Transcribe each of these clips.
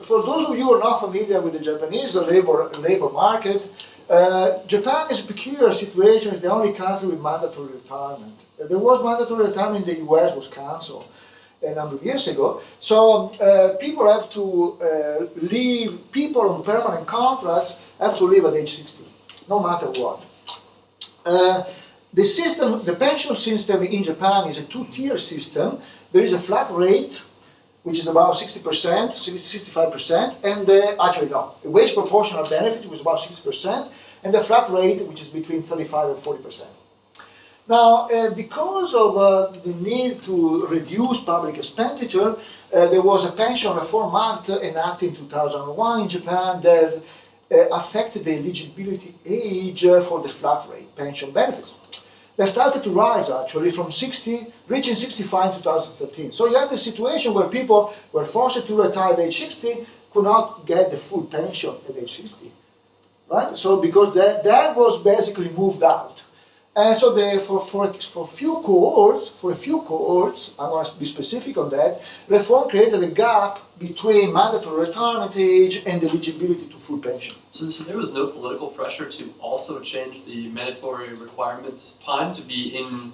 for those of you who are not familiar with the Japanese labor market, Japan is a peculiar situation. It's the only country with mandatory retirement. There was mandatory retirement in the US, was cancelled a number of years ago. So people have to leave, people on permanent contracts have to leave at age 60, no matter what. The system, the pension system in Japan is a two-tier system. There is a flat rate, which is about 60%, 65%, and actually no, a wage proportional benefit, which is about 60%, and the flat rate, which is between 35 and 40%. Now, because of the need to reduce public expenditure, there was a pension reform act enacted in 2001 in Japan that affected the eligibility age for the flat rate pension benefits. They started to rise actually from 60, reaching 65 in 2013. So you had the situation where people were forced to retire at age 60, could not get the full pension at age 60, right? So because that was basically moved out. And so for a few cohorts, I want to be specific on that, reform created a gap between mandatory retirement age and eligibility to full pension. So there was no political pressure to also change the mandatory requirement time to be in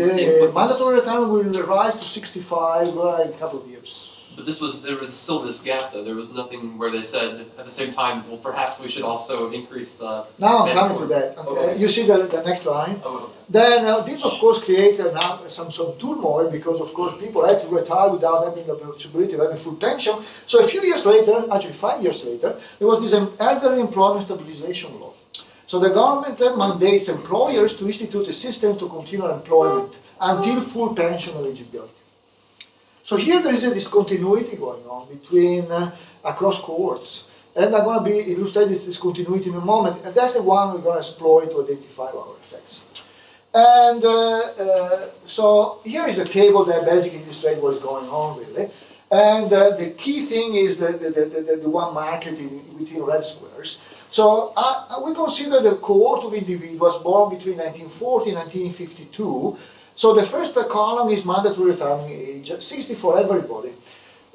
sync with the mandatory retirement will rise to 65 in a couple of years. But there was still this gap, though. There was nothing where they said at the same time, well, perhaps we should also increase the. Now I'm coming to that. Okay. You see the next line. Oh, okay. Then this, of course, created now some turmoil because, of course, people had to retire without having the possibility of having full pension. So a few years later, actually 5 years later, there was this elderly employment stabilization law. So the government mandates employers to institute a system to continue employment until full pension eligibility. So here there is a discontinuity going on between across cohorts. And I'm going to be illustrate this discontinuity in a moment. And that's the one we're going to exploit to identify our effects. And so here is a table that basically illustrates what is going on really. And the key thing is the one marked within red squares. So we consider the cohort of individuals born between 1940 and 1952. So the first column is mandatory retirement age, 60 for everybody.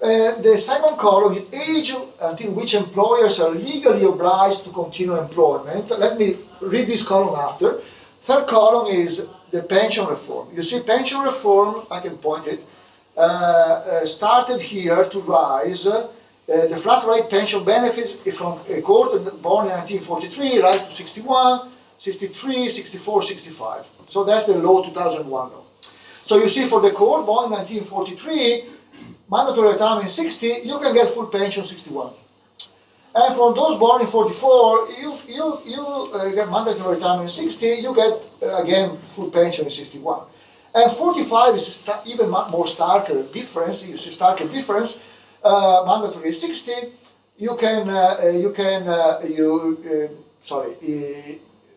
The second column is age until which employers are legally obliged to continue employment. Let me read this column after. Third column is the pension reform. You see, pension reform, I can point it, started here to rise. The flat rate pension benefits from a cohort born in 1943 rise to 61, 63, 64, 65. So that's the law 2001 law. So you see for the cohort born in 1943, mandatory retirement 60, you can get full pension 61. And for those born in 44, you get mandatory retirement 60, you get again full pension in 61. And 45 is even more starker difference. You see starker difference. Mandatory 60. You can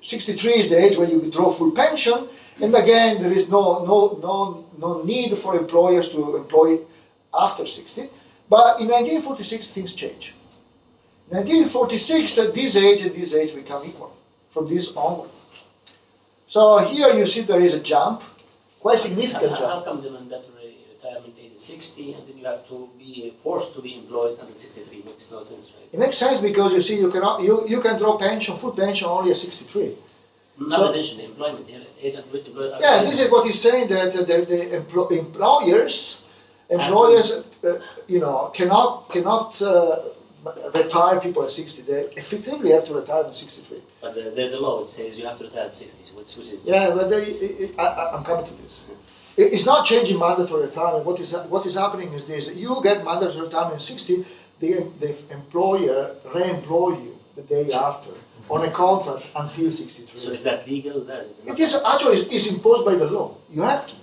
63 is the age when you draw full pension, and again there is no need for employers to employ after 60. But in 1946 things change. In 1946 this age and this age become equal from this onward. So here you see there is a jump, quite significant jump. How come the mandatory retirement age is 60 and then you have to be forced to be employed until 63? It makes no sense, right? It makes sense because you see you can draw pension, full pension only at 63. Not to mention the employment here, age at which employers. Yeah, this is what he's saying, that the employers cannot retire people at 60. They effectively have to retire at 63. But there's a law that says you have to retire at 60, which is... Yeah, but I'm coming to this. It's not changing mandatory retirement. What is happening is this. You get mandatory retirement at 60, the employer re-employ you the day after on a contract until 63. So is that legal? It is actually it's imposed by the law. You have to.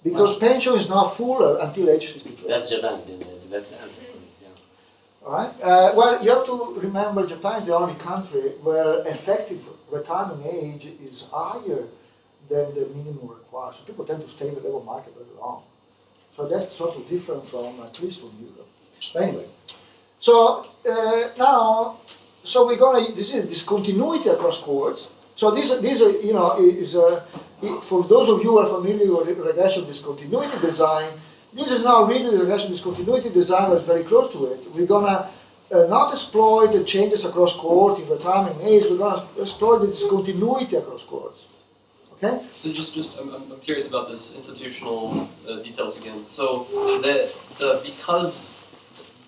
Because pension is not full until age 63. That's Japan, then. That's the answer for this, yeah. All right. Well, you have to remember Japan is the only country where effective retirement age is higher than the minimum required. So people tend to stay in the labor market very long. So that's sort of different from, at least from Europe. But anyway, so now, so we're going to, this is discontinuity across cohorts. So this is for those of you who are familiar with regression discontinuity design, this is now really the relation discontinuity design is very close to it. We're gonna not exploit the changes across cohort in retirement age, we're gonna exploit the discontinuity across cohorts. Okay? So I'm curious about this institutional details again. So because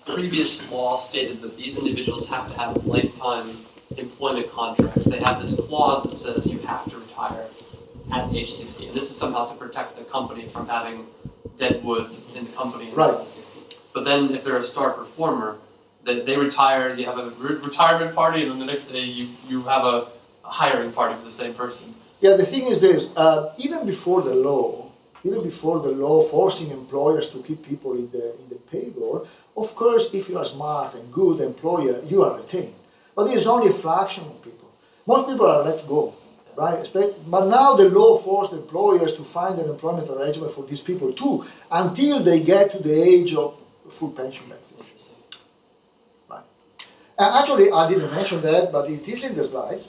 previous law stated that these individuals have to have lifetime employment contracts, they have this clause that says you have to retire at age 60, and this is somehow to protect the company from having dead wood in the company instead of 60. But then if they're a star performer, they retire, you have a retirement party, and then the next day you have a hiring party for the same person. Yeah, the thing is this, even before the law forcing employers to keep people in the payroll, of course, if you are smart and good employer, you are retained. But it is only a fraction of people. Most people are let go, right? But now the law forced employers to find an employment arrangement for these people too, until they get to the age of full pension benefit. Right. Actually, I didn't mention that, but it is in the slides.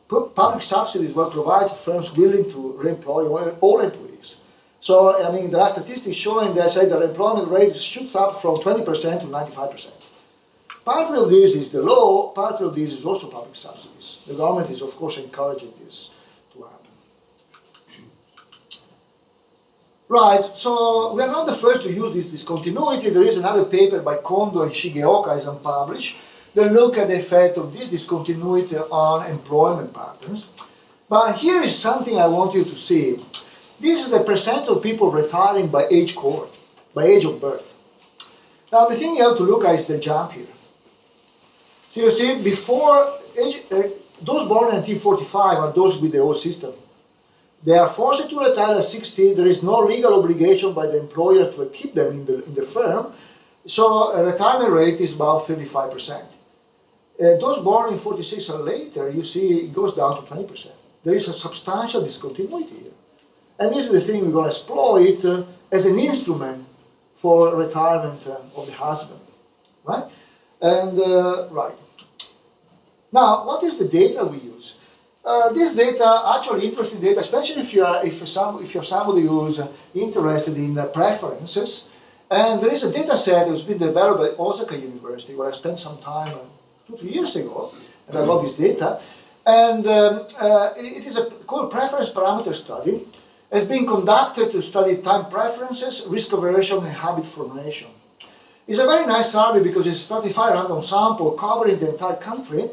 Public subsidies will provide firms willing to reemploy all employees. So, I mean, there are statistics showing that say the employment rate shoots up from 20% to 95%. Part of this is the law, part of this is also public subsidies. The government is, of course, encouraging this to happen. Right, so we are not the first to use this discontinuity. There is another paper by Kondo and Shigeoka is unpublished. They look at the effect of this discontinuity on employment patterns. But here is something I want you to see. This is the percent of people retiring by age cohort, by age of birth. Now the thing you have to look at is the jump here. So you see, before age, those born in 1945 are those with the old system. They are forced to retire at 60. There is no legal obligation by the employer to keep them in the firm. So a retirement rate is about 35%. Those born in 46 or later, you see it goes down to 20%. There is a substantial discontinuity here. And this is the thing we're going to exploit as an instrument for retirement of the husband, right? And, right. Now, what is the data we use? This data, actually interesting data, especially if you're somebody who's interested in preferences. And there is a data set that's been developed by Osaka University, where I spent some time 2-3 years ago, and I got this data. And it is called preference parameter study. It's been conducted to study time preferences, risk aversion, and habit formation. It's a very nice survey because it's a stratified random sample covering the entire country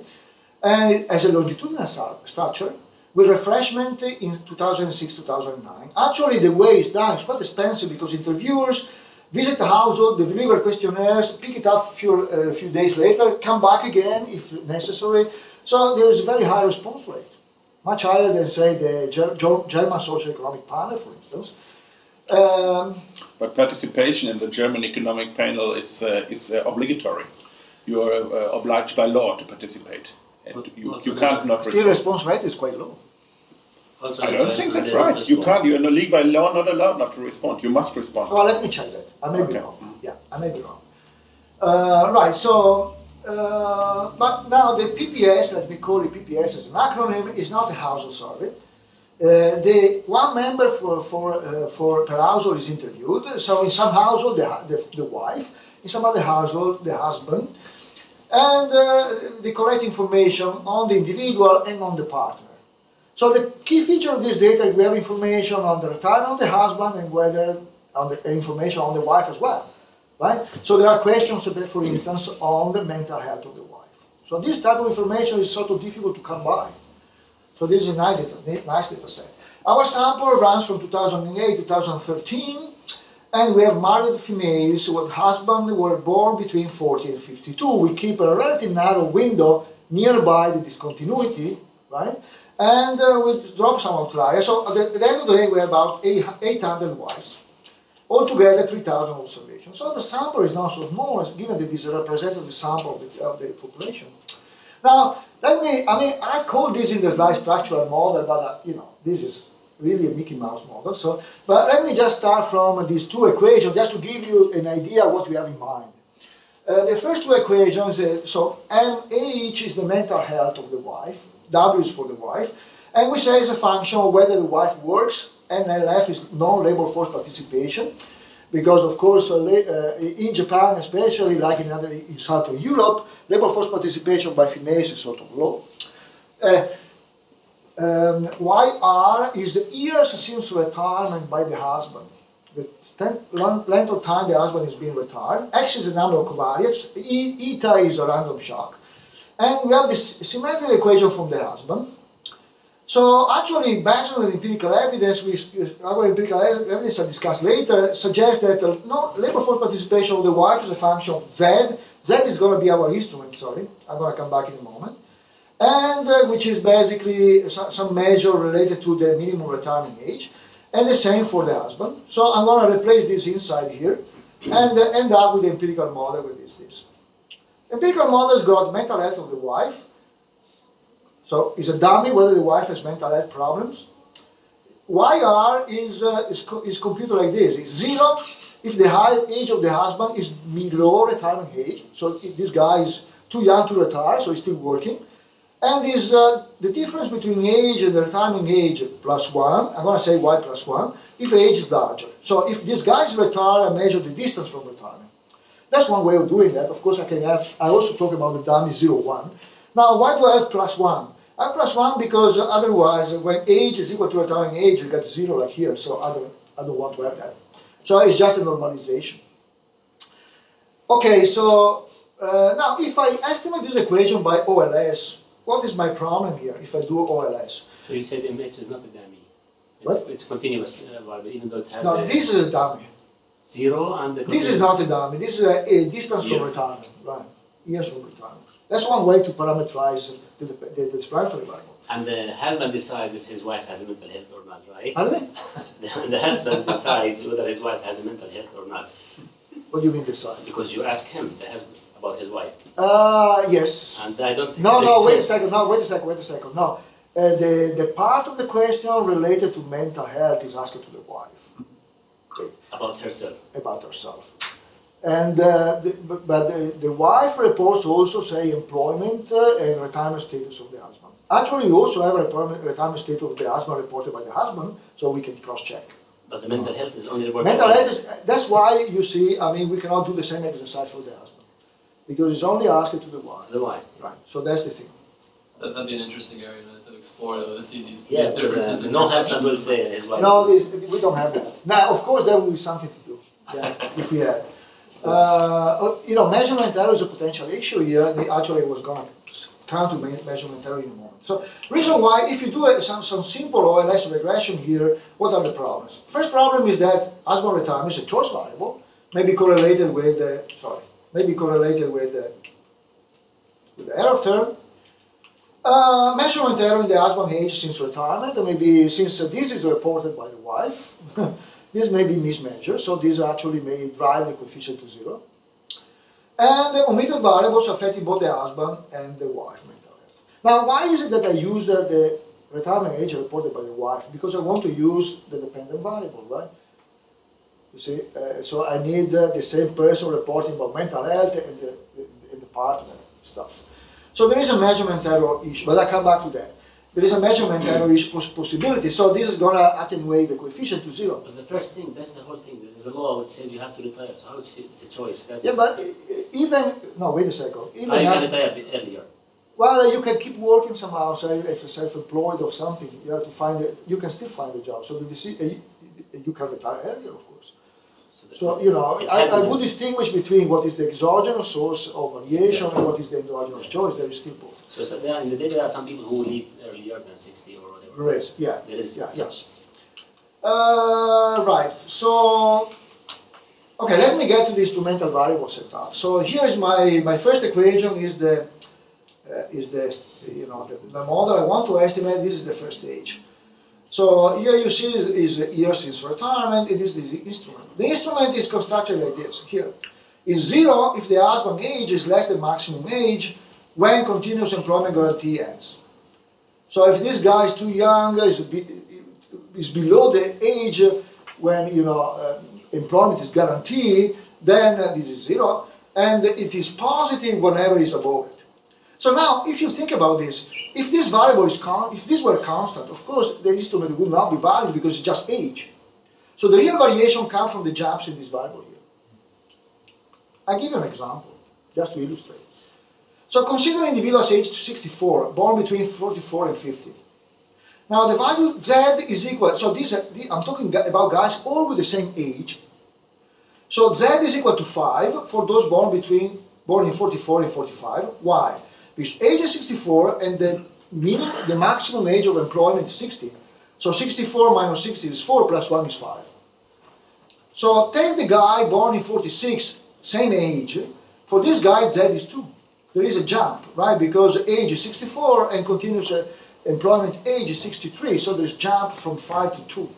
and as a longitudinal structure with refreshment in 2006-2009. Actually, the way it's done is quite expensive because interviewers visit the household, they deliver questionnaires, pick it up a few days later, come back again if necessary. So there is a very high response rate, much higher than, say, the German socioeconomic panel, for instance. But participation in the German economic panel is obligatory. You are obliged by law to participate. And you can't not respond. Still, response rate is quite low. I don't think that's right. You can't. You're in a league by law not allowed not to respond. You must respond. Well, let me check that. I may be wrong. Yeah, I may be wrong. Right. So, but now the PPS, let me call it PPS as an acronym, is not a household survey. The one member per household is interviewed. So in some household, the wife. In some other household, the husband. And they collect information on the individual and on the partner. So the key feature of this data is we have information on the retirement of the husband and whether on the information on the wife as well, right? So there are questions, for instance, on the mental health of the wife. So this type of information is sort of difficult to come by. So this is a nice data set. Our sample runs from 2008 to 2013, and we have married females whose husbands were born between 40 and 52. We keep a relatively narrow window nearby the discontinuity, right? And we drop some outliers. So at the end of the day, we have about 800 wives. Altogether, 3,000 observations. So the sample is not so small, given that it is a representative sample of the population. Now, I call this in the slide structural model, but this is really a Mickey Mouse model. So, but let me just start from these two equations, just to give you an idea of what we have in mind. The first two equations, so MH is the mental health of the wife, W is for the wife, and we say it's a function of whether the wife works, and LF is non-labor force participation. because of course in Japan especially, like in Southern Europe, labor force participation by females is sort of low. YR is the years since retirement by the husband. The length of time the husband has been retired. X is the number of covariates. Eta is a random shock. And we have this symmetric equation from the husband. So actually, based on the empirical evidence, our empirical evidence I discussed later, suggests that no labor force participation of the wife is a function of Z. Z is going to be our instrument, sorry. I'm going to come back in a moment. And which is basically some measure related to the minimum retirement age. And the same for the husband. So I'm going to replace this inside here and end up with the empirical model with this. Empirical model has got mental health of the wife. So it's a dummy whether the wife has mental health problems. YR is computed like this. It's 0 if the age of the husband is below retirement age. So if this guy is too young to retire, so he's still working. And is the difference between age and the retirement age plus 1, I'm going to say y plus 1, if age is larger. So if this guy is retired, I measure the distance from retirement. That's one way of doing that. Of course, I also talk about the dummy 0, 1. Now, why do I have plus 1? I have plus 1 because otherwise, when age is equal to retirement age, you get 0 like here, so I don't want to have that. So it's just a normalization. Okay, so now if I estimate this equation by OLS, what is my problem here if I do OLS? So you said MH is not a dummy. What? It's continuous, even though it has No, this is a dummy. 0 and the This is not a dummy. This is a distance from retirement, right? Years from retirement. That's one way to parameterize the explanatory variable. And the husband decides if his wife has a mental health or not, right? Pardon me? The husband decides whether his wife has a mental health or not. What do you mean decide? Because you ask him, the husband, about his wife. Yes. And I don't No, wait a second. No. The part of the question related to mental health is asked to the wife. Okay. About herself. About herself. And the wife reports also, say, employment and retirement status of the husband. Actually, we also have a retirement status of the husband reported by the husband, so we can cross-check. But the mental health is only reported. Mental health is, that's why you see, I mean, we cannot do the same exercise for the husband. Because it's only asked to the wife. The wife. Right, so that's the thing. That'd be an interesting area to explore, these Yes, differences in no perceptions. husband will say his wife. No, we don't have that. Now, of course, there will be something to do, if we have. Measurement error is a potential issue here. Actually, I was going to come to measurement error in a moment. So, reason why, if you do some simple OLS regression here, what are the problems? First problem is that husband retirement is a choice variable, maybe correlated with the error term. Measurement error in the husband age since retirement, or maybe since this is reported by the wife. This may be mismeasured, so this actually may drive the coefficient to 0. And the omitted variables affecting both the husband and the wife mental health. Now, why is it that I use the retirement age reported by the wife? Because I want to use the dependent variable, right? You see, so I need the same person reporting about mental health and the partner stuff. So there is a measurement error issue, but I'll come back to that. There is a measurement error possibility, so this is going to attenuate the coefficient to 0. But the first thing, that's the whole thing. There's a law which says you have to retire, so how it's a choice? That's Yeah, but no, wait a second. you can retire a bit earlier. Well, you can keep working somehow, so if you're self-employed or something, you have to find it, you can still find a job. So you can retire earlier, of course. So, I would distinguish between what is the exogenous source of variation and what is the endogenous choice. There is still both. So in the data, there are some people who leave earlier than 60 or whatever. There is, yeah. There is such. Right, so, okay, let me get to the instrumental variable setup. So here is my first equation is the model I want to estimate. This is the first stage. So here you see is year since retirement. It is the instrument. The instrument is constructed like this. Here is 0 if the husband age is less than maximum age when continuous employment guarantee ends. So if this guy is too young, is below the age when employment is guaranteed, then this is 0, and it is positive whenever it's above it. So now, if you think about this, if this variable is if this were constant, of course the instrument would not be valid because it's just age. So the real variation comes from the jumps in this variable here. I'll give you an example, just to illustrate. So consider individuals aged 64, born between 44 and 50. Now the value Z is equal, so I'm talking about guys all with the same age. So Z is equal to 5 for those born in 44 and 45. Why? Because age is 64 and the maximum age of employment is 60. So 64 minus 60 is 4 plus 1 is 5. So take the guy born in 46, same age. For this guy, Z is 2. There is a jump, right? Because age is 64 and continuous employment age is 63. So there's jump from 5 to 2.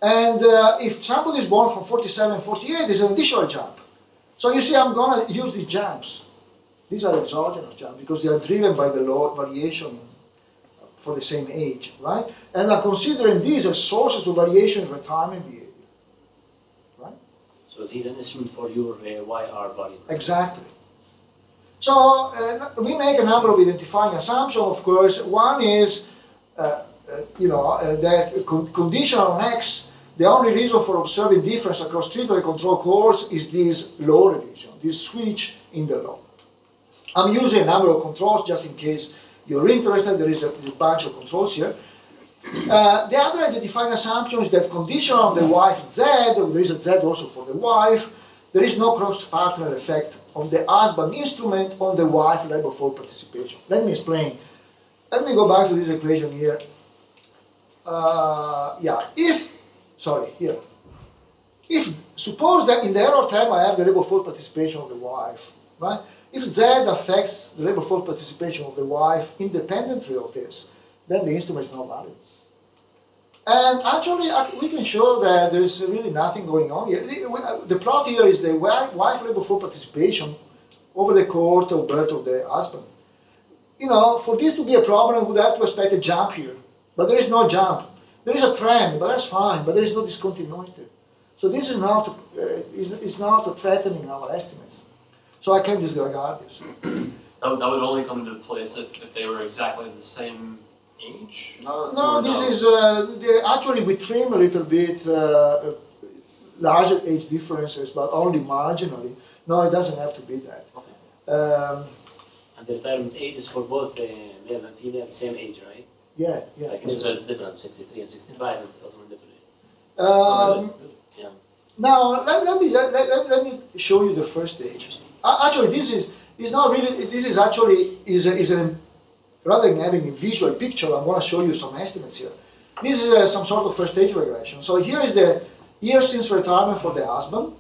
And if somebody is born from 47 and 48, there's an additional jump. So you see, I'm going to use these jumps. These are exogenous jumps because they are driven by the law variation for the same age, right? And I'm considering these as sources of variation in retirement behavior, right? So this is an instrument for your YR value. Exactly. So we make a number of identifying assumptions, of course. One is, that conditional on X, the only reason for observing difference across treatment and control cohorts is this law revision, this switch in the law. I'm using a number of controls just in case you're interested. There is a bunch of controls here. The other identifying assumption is that conditional on the wife Z, there is a Z also for the wife, there is no cross-partner effect of the husband instrument on the wife labor force participation. Let me explain. Let me go back to this equation here. If, suppose that in the error term I have the labor force participation of the wife, right? If Z affects the labor force participation of the wife independently of this, then the instrument is not valid. And actually, we can show that there's really nothing going on here. The plot here is the wife labor force participation over the cohort of birth of the husband. For this to be a problem, we would have to expect a jump here. But there is no jump. There is a trend, but that's fine, but there is no discontinuity. So this is not threatening our estimates. So I can disregard this. That would only come into place if they were exactly the same age? No, this is, actually we trim a little bit larger age differences, but only marginally. No, it doesn't have to be that. Okay. And the retirement age is for both male and female, same age, right? Yeah. Like in Israel, it's different, 63 and 65, and also different. Yeah. Now, let me show you the first stage. Actually, this is actually rather than having a visual picture, I'm going to show you some estimates here. This is some sort of first stage regression. So here is the year since retirement for the husband,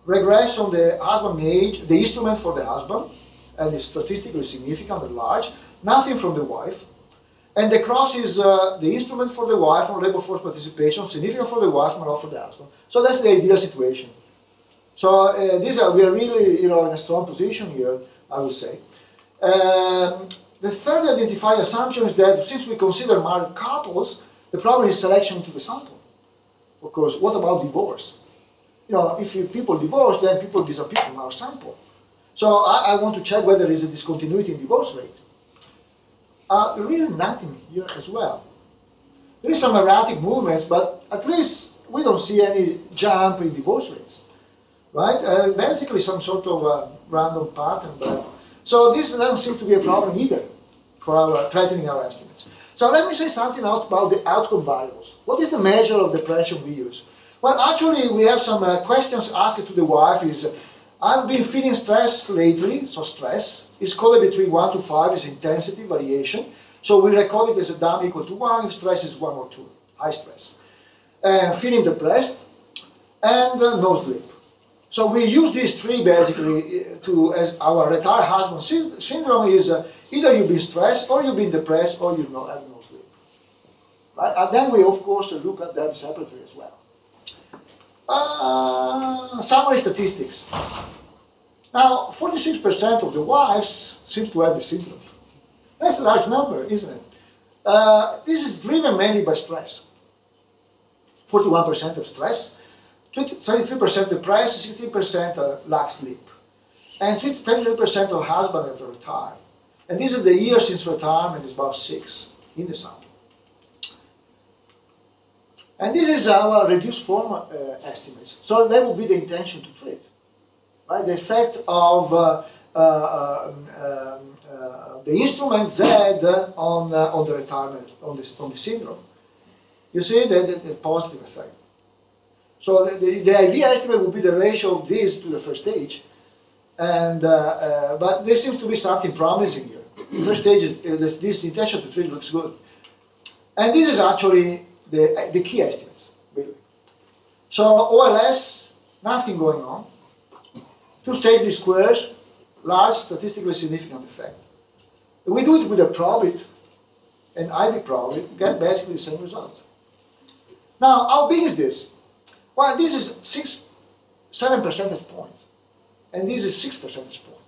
regress on the husband age, the instrument for the husband, and it's statistically significant and large, nothing from the wife. And the cross is the instrument for the wife on labor force participation, significant for the wife, but not for the husband. So that's the ideal situation. So we are really in a strong position here, I would say. The third identified assumption is that since we consider married couples, the problem is selection into the sample. Of course, what about divorce? If people divorce, then people disappear from our sample. So I want to check whether there is a discontinuity in divorce rate. Really nothing here as well. There is some erratic movements, but at least we don't see any jump in divorce rates, right? Basically some sort of random pattern. So this doesn't seem to be a problem either for threatening our estimates. So let me say something about the outcome variables. What is the measure of depression we use? Well, actually, we have some questions asked to the wife is, I've been feeling stress lately, so stress is called between 1 to 5 is intensity variation. So we record it as a DAM equal to 1 if stress is 1 or 2, high stress. Feeling depressed and no sleep. So we use these three basically as our retired husband syndrome is either you've been stressed or you've been depressed or you have no sleep. Right? And then we of course look at them separately as well. Summary statistics. Now, 46% of the wives seems to have the syndrome. That's a large number, isn't it? This is driven mainly by stress. 41% of stress, 33% depressed, 16% lack sleep, and 23% of husband have retired. And this is the year since retirement is about 6 in the sample. And this is our reduced form estimates. So that would be the intention to treat, right? The effect of the instrument Z on the retirement, on the syndrome. You see the positive effect. So the IV estimate would be the ratio of this to the first stage, and but there seems to be something promising here. The first stage is this intention to treat looks good, and this is actually the key estimates, really. So OLS, nothing going on. Two-stage least squares, large statistically significant effect. If we do it with a probit, an IB probit, get basically the same result. Now, how big is this? Well, this is 7 percentage points, and this is 6 percentage points.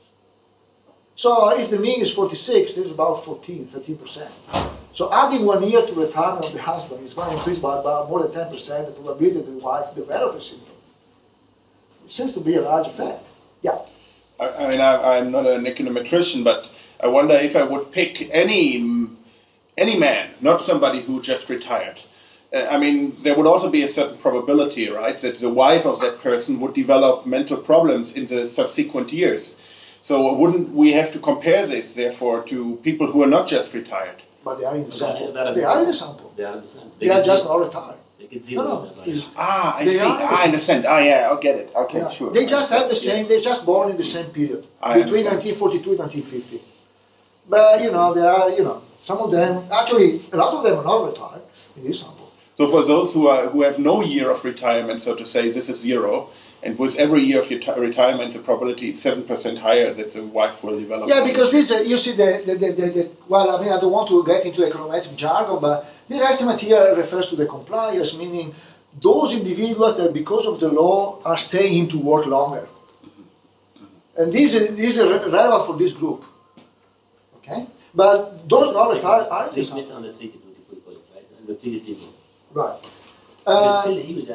So if the mean is 46, this is about 13%. So adding 1 year to retirement of the husband is going to increase by about more than 10% the probability that the wife develops a syndrome. It seems to be a large effect. Yeah. I mean, I'm not an econometrician, but I wonder if I would pick any man, not somebody who just retired. I mean, there would also be a certain probability, right, that the wife of that person would develop mental problems in the subsequent years. So wouldn't we have to compare this, therefore, to people who are not just retired? But they are in the sample. They are in the sample. They are in the sample. They are just not retired. They get zero. No. I see. I understand. Yeah, I'll get it. Okay, Yeah. sure. They just have the same, they're just born in the same period, between 1942 and 1950. But, there are, some of them, actually, a lot of them are not retired in this sample. So for those who have no year of retirement, so to say, this is zero, and with every year of retirement, the probability is 7% higher that the wife will develop. Yeah, because this, you see, well, I mean, I don't want to get into econometric jargon, but this estimate here refers to the compliers, meaning those individuals that, because of the law, are staying into work longer. And this is relevant for this group. Okay? But those not retired are in the sample. On the treated people, right? And the treated people. Right. It's still huge.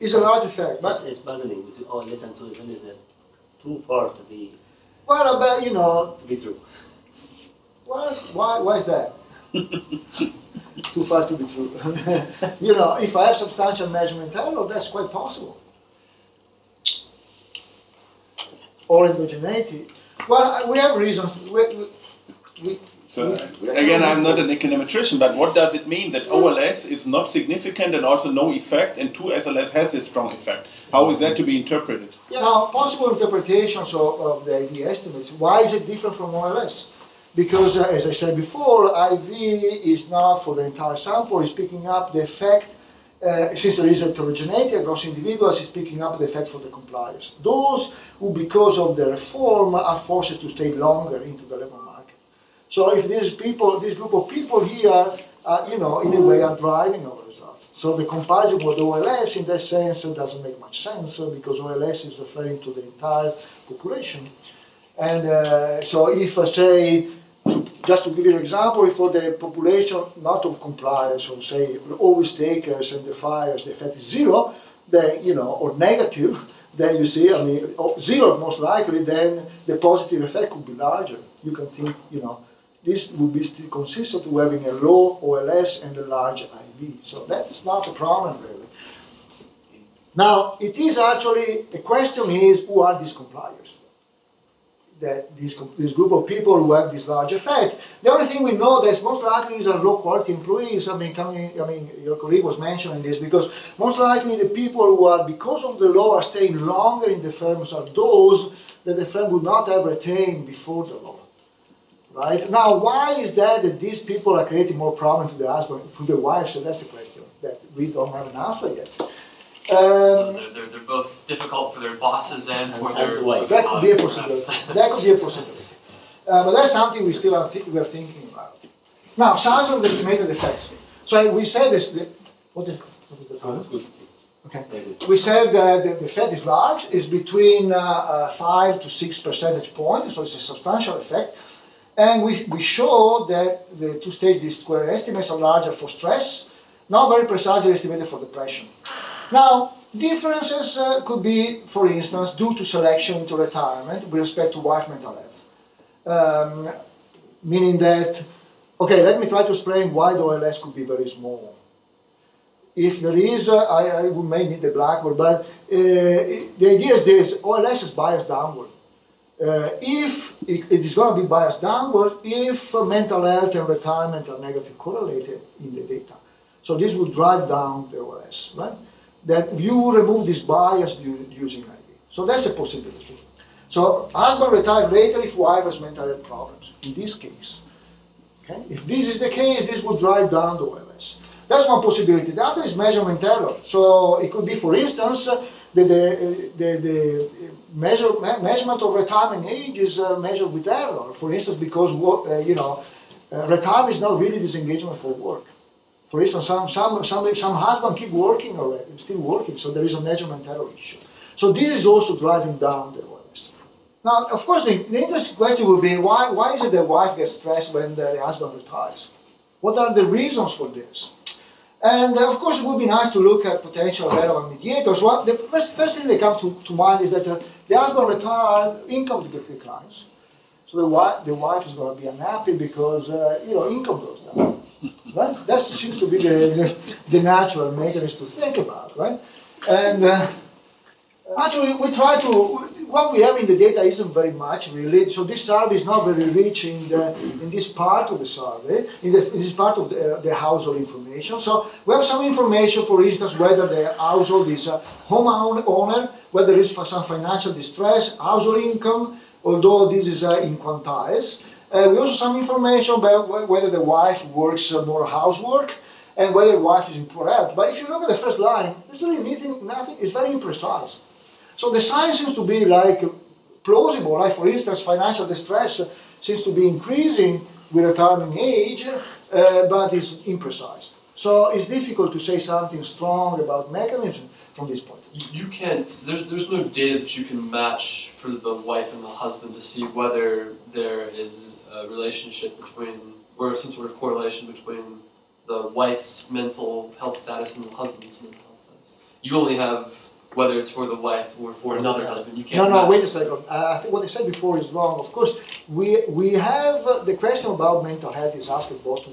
It's a large effect. But it's puzzling with all less than 2 is too far to be. Well, but to be true. Well, why is that? Too far to be true. If I have substantial measurement error, that's quite possible. Or endogeneity. Well, we have reasons. So again, I'm not an econometrician, but what does it mean that OLS is not significant and also no effect, and 2SLS has a strong effect? How is that to be interpreted? Yeah. Now, possible interpretations of the IV estimates. Why is it different from OLS? Because, as I said before, IV is not for the entire sample, it's picking up the effect, since there is heterogeneity across individuals, it's picking up the effect for the compliers. Those who, because of the reform, are forced to stay longer into the labor market. So if this group of people here, in a way, are driving our results. So the comparison with OLS, in that sense, doesn't make much sense, because OLS is referring to the entire population. And so if I say, just to give you an example, if for the population not of compliers, so say always takers and defiers, the effect is 0, then, or negative, then you see, zero most likely, then the positive effect could be larger. You can think, this would be still consistent with having a low OLS and a large IV. So that's not a problem, really. Now, it is actually, the question is, who are these compliers? This group of people who have this large effect. The only thing we know that most likely these are low-quality employees. Your colleague was mentioning this, because most likely the people who are, because of the law, are staying longer in the firms are those that the firm would not have retained before the law. Right? Now, why is that these people are creating more problems to the husband, to the wife? So that's the question that we don't have an answer yet. So they're both difficult for their bosses and for their wife. That could be a possibility. That could be a possibility. But that's something we still are thinking about. Now, size of the estimated effects. So we said this. What is the Okay. We said that the effect is large. It's between 5 to 6 percentage points, so it's a substantial effect. And we show that the two-stage least square estimates are larger for stress, not very precisely estimated for depression. Now, differences could be, for instance, due to selection into retirement with respect to wife mental health. Meaning that, okay, let me try to explain why the OLS could be very small. if there is, I may need the blackboard, but the idea is this: OLS is biased downward. If it is going to be biased downward if mental health and retirement are negatively correlated in the data. So this will drive down the OLS, right? That you remove this bias using ID. So that's a possibility. So husband retired later if wife has mental health problems, in this case. Okay? If this is the case, this will drive down the OLS. That's one possibility. The other is measurement error. So it could be, for instance, the measurement of retirement age is measured with error. For instance, because retirement is not really disengagement for work. For instance, some husbands keep working already, still working, so there is a measurement error issue. So this is also driving down the OLS. Now, of course, the interesting question will be, why is it the wife gets stressed when the husband retires? What are the reasons for this? And of course, it would be nice to look at potential relevant mediators. Well, the first thing that comes to mind is that the husband retired, income declines. So the wife is going to be unhappy because income goes down. Right? That seems to be the natural mechanism to think about, right? And actually, we try to. What we have in the data isn't very much really. So this survey is not very rich in this part of the survey, in this part of the household information. So we have some information, for instance, whether the household is a homeowner, whether there is some financial distress, household income, although this is in quantiles. We also some information about whether the wife works more housework and whether the wife is in poor health. But if you look at the first line, there's really nothing. It's very imprecise. So the sign seems to be like plausible. Like for instance, financial distress seems to be increasing with retirement age, but it's imprecise. So it's difficult to say something strong about mechanism from this point. You can't. There's no data that you can match for the wife and the husband to see whether there is a relationship between, or some sort of correlation between the wife's mental health status and the husband's mental health status. You only have whether it's for the wife or for another husband. You can't. No, wait a second. I think what I said before is wrong. Of course, we have the question about mental health is asked both to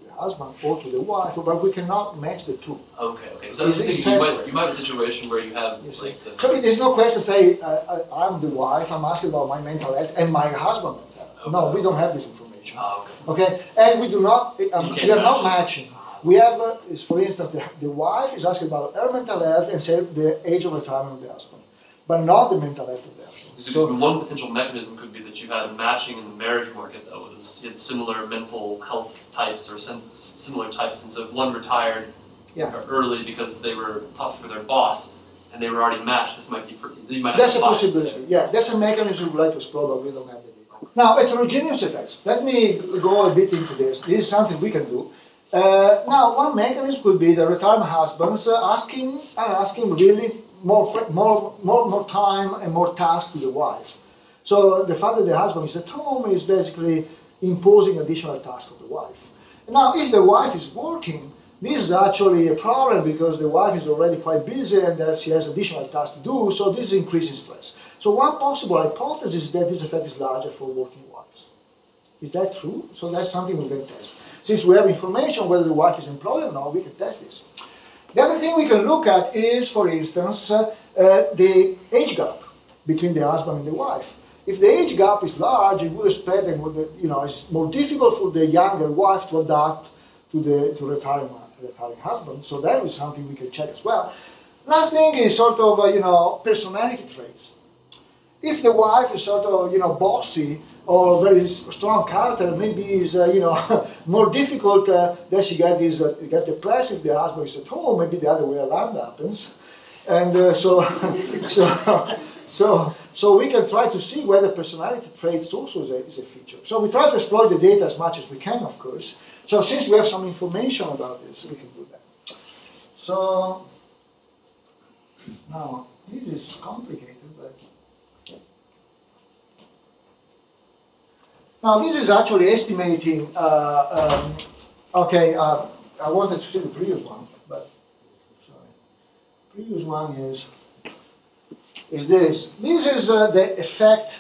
the husband or to the wife, but we cannot match the two. Okay. So I was thinking you might have a situation where you have So there's no question to say I'm the wife. I'm asking about my mental health and my husband mental health. Okay. No, we don't have this information. Okay, and we do not. We are not matching. We have, for instance, the wife is asking about her mental health and say the age of retirement of the husband, but not the mental health of the husband. So one potential mechanism could be that you had a matching in the marriage market that was you had similar mental health types or similar types, and so if one retired early because they were tough for their boss and they were already matched, this might be pretty. That's a possibility. There. Yeah, that's a mechanism we'd like to explore, but we don't have the data. Now, heterogeneous effects. Let me go a bit into this. This is something we can do. Now, one mechanism could be the retirement husbands asking really more time and more tasks to the wife. So the fact that the husband is at home is basically imposing additional tasks on the wife. Now, if the wife is working, this is actually a problem because the wife is already quite busy and that she has additional tasks to do, so this is increasing stress. So one possible hypothesis is that this effect is larger for working wives. Is that true? So that's something we can test. Since we have information whether the wife is employed or not, we can test this. The other thing we can look at is, for instance, the age gap between the husband and the wife. If the age gap is large, it would expect that it's more difficult for the younger wife to adapt to the retiring husband. So that is something we can check as well. Last thing is sort of personality traits. If the wife is sort of bossy or very strong character, maybe is more difficult that she get depressed if the husband is at home. Maybe the other way around happens, and so we can try to see whether personality traits also is a feature. So we try to exploit the data as much as we can, of course. So since we have some information about this, we can do that. So now this is complicated, but. Now this is actually estimating, I wanted to see the previous one, but sorry. Previous one is this. This is the effect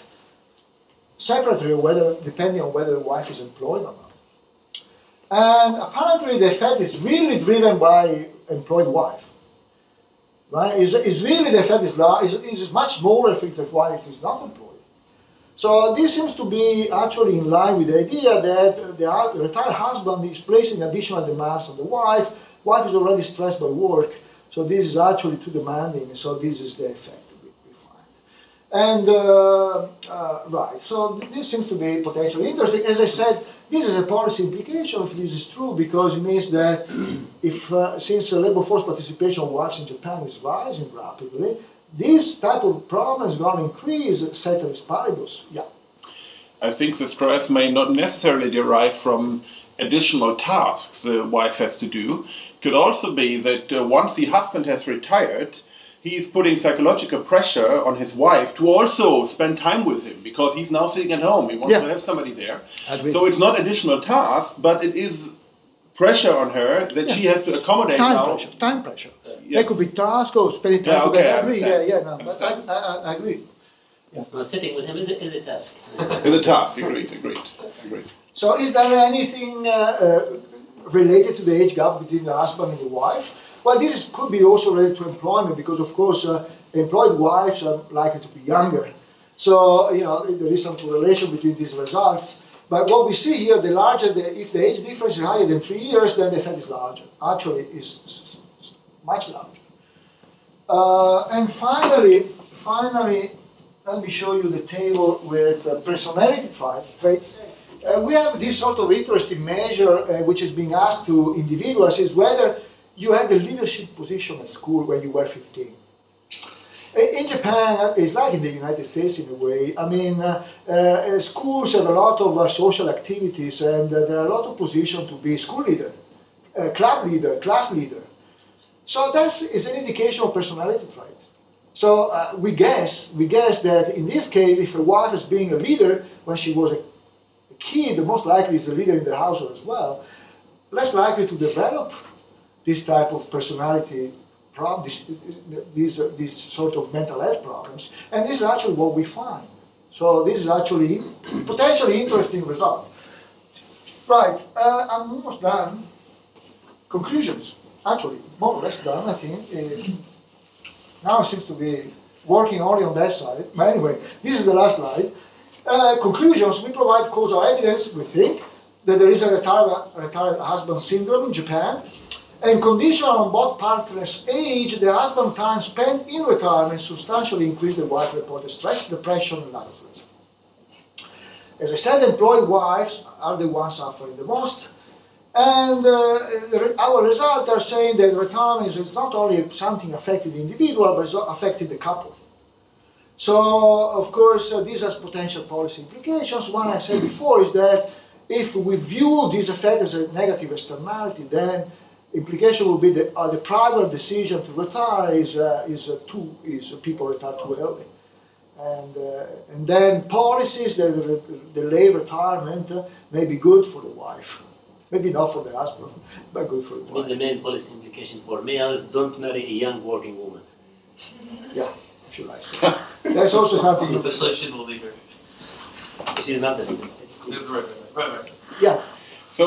separately, depending on whether the wife is employed or not. And apparently the effect is really driven by employed wife. Right? Is really the effect is large, is much smaller if the wife is not employed. So this seems to be actually in line with the idea that the retired husband is placing additional demands on the wife. Wife is already stressed by work, so this is actually too demanding, so this is the effect we find. And, right, so this seems to be potentially interesting. As I said, this is a policy implication if this is true, because it means that if, since labor force participation of wives in Japan is rising rapidly, this type of problem is going to increase ceteris paribus. Yeah. I think the stress may not necessarily derive from additional tasks the wife has to do. Could also be that once the husband has retired, he's putting psychological pressure on his wife to also spend time with him, because he's now sitting at home. He wants to have somebody there. So it's not additional tasks, but it is pressure on her that she has to accommodate Time pressure. Yes. There could be tasks or spending time together. I agree. But I agree. Yeah. Well, sitting with him is a task. Is a task. Agreed. So, is there anything related to the age gap between the husband and the wife? Well, this could be also related to employment, because of course employed wives are likely to be younger. So, there is some correlation between these results. But what we see here, if the age difference is higher than 3 years, then the effect is larger. Actually, is much larger. And finally, let me show you the table with personality traits. We have this sort of interesting measure which is being asked to individuals, is whether you had a leadership position at school when you were 15. In Japan, it's like in the United States in a way. I mean, schools have a lot of social activities, and there are a lot of positions to be school leader, club leader, class leader. So that is an indication of personality trait. So we guess that in this case, if a wife is being a leader when she was a kid, most likely is a leader in the household as well, less likely to develop this type of personality problem, these sort of mental health problems. And this is actually what we find. So this is actually potentially interesting result. Right, I'm almost done. Conclusions. Actually, more or less done, I think. Now it seems to be working only on that side. But anyway, this is the last slide. Conclusions. We provide causal evidence, we think, that there is a retired husband syndrome in Japan. And conditional on both partners' age, the husband time spent in retirement substantially increased the wife reported stress, depression, and other stress. As I said, employed wives are the ones suffering the most. And our results are saying that retirement is not only something affecting the individual, but it's affecting the couple. So, of course, this has potential policy implications. One I said before is that if we view this effect as a negative externality, then implication will be that the private decision to retire is people retire too early. And then policies that delay retirement may be good for the wife. Maybe not for the husband, but good for the wife. The main policy implication for males: don't marry a young working woman. Yeah, if you like. That's also something. Especially if she's a leader. She's not the leader. It's good. Right. Yeah. So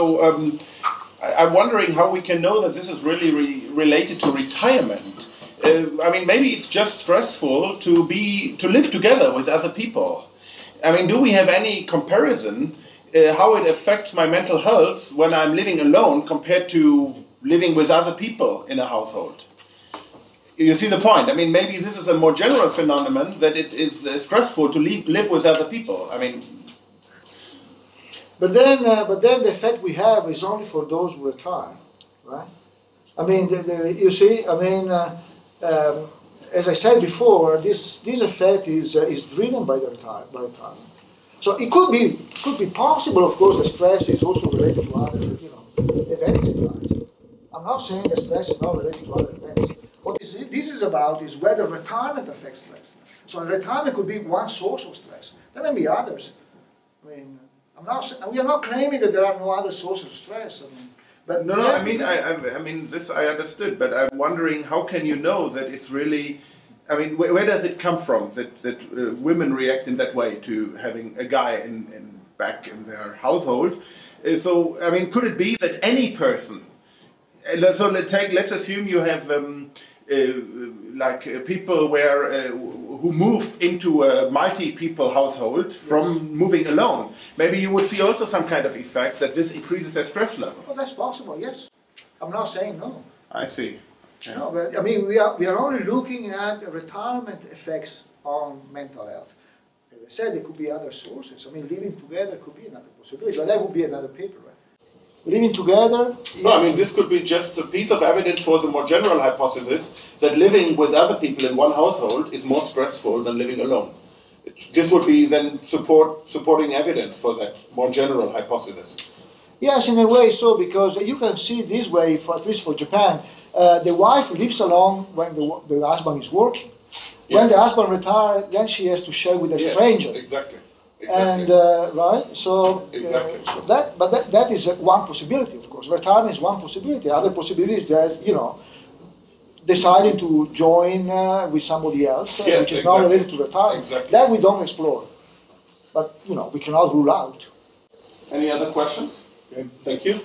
I'm wondering how we can know that this is really related to retirement. I mean, maybe it's just stressful to live together with other people. I mean, do we have any comparison how it affects my mental health when I'm living alone compared to living with other people in a household? You see the point? I mean, maybe this is a more general phenomenon that it is stressful to live with other people. I mean, but then the effect we have is only for those who retire, right? I mean, you see, I mean, as I said before, this effect is driven by retirement. So it could be possible, of course, that stress is also related to other, events in life. I'm not saying that stress is not related to other events. What this is about is whether retirement affects stress. So retirement could be one source of stress. There may be others. I mean, we are not claiming that there are no other sources of stress. I mean, but no. I mean, this I understood, but I'm wondering how can you know that it's really. I mean, where does it come from that women react in that way to having a guy back in their household? So, I mean, could it be that any person, So let's assume you have people who move into a multi-people household from moving alone. Maybe you would see also some kind of effect that this increases their stress level. Well, that's possible, yes. I'm not saying no. I see. Yeah. No, but I mean, we are only looking at retirement effects on mental health. As I said, there could be other sources. I mean, living together could be another possibility, but that would be another paper, right? Living together. No, I mean, this could be just a piece of evidence for the more general hypothesis that living with other people in one household is more stressful than living alone. This would be then supporting evidence for that more general hypothesis. Yes, in a way so, because you can see it this way, at least for Japan. The wife lives alone when the husband is working. When Yes. the husband retires, then she has to share with a stranger. Exactly. And right, so, Exactly. so that is one possibility, of course. Retirement is one possibility. Other possibility is that deciding to join with somebody else, Yes, which is not exactly. related to retirement. Exactly. That we don't explore, but we cannot rule out. Any other questions? Okay. Thank you.